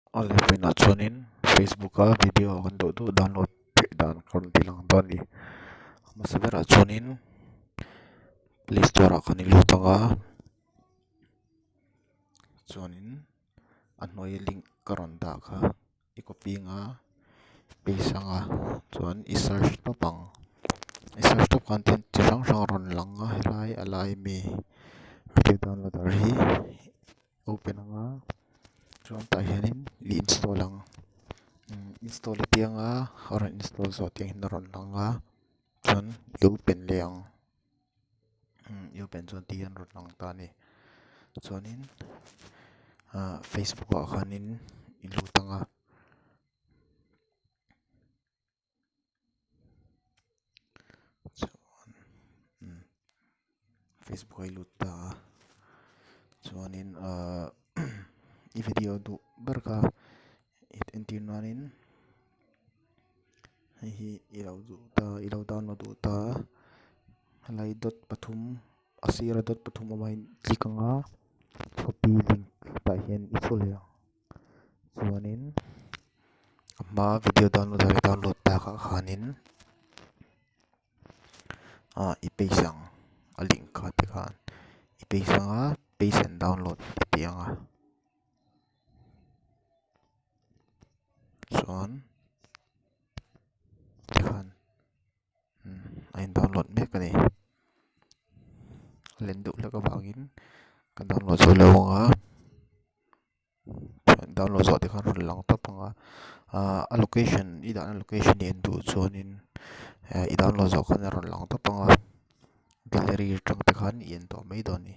Alipin at chuanin Facebook a video kan do tu download dan kan tilang don ni masaber at chuanin Play Store a kan ilutang a chuanin a hnuai link ka rawn dah kha i copy nga paste anga chuan i search tawpang i search tawp khan tin chi hrang hrang rawn lang a helai a lai mi video downloader hi open anga chuan tah hianin i install ang install tianga rawn install zo tiang hin a rawn lang a chuan i open le ang i open chuan ti an rawn lang ta ni chuanin Facebook a khanin i lutang a chuan Facebook a i lut ta a chuanin i video du ber kha en tin manin hei hi i lo download du ta helai dot pathum a sira dot pathum awai click anga copy link tah hian i chu le ang chuanin a hma video download ta kha khanin i paste ang a link kha te khan i paste anga paste and download ti anga chuan te khan a in download mek ani len duh hlek awangin kan download zo lo anga chuan download zo te khan rawn lang tawp anga a location i dahna location ni en duh chuanin i download zo khan a rawn lang tawp anga gallery atang te khan i en tawh mai dawn ni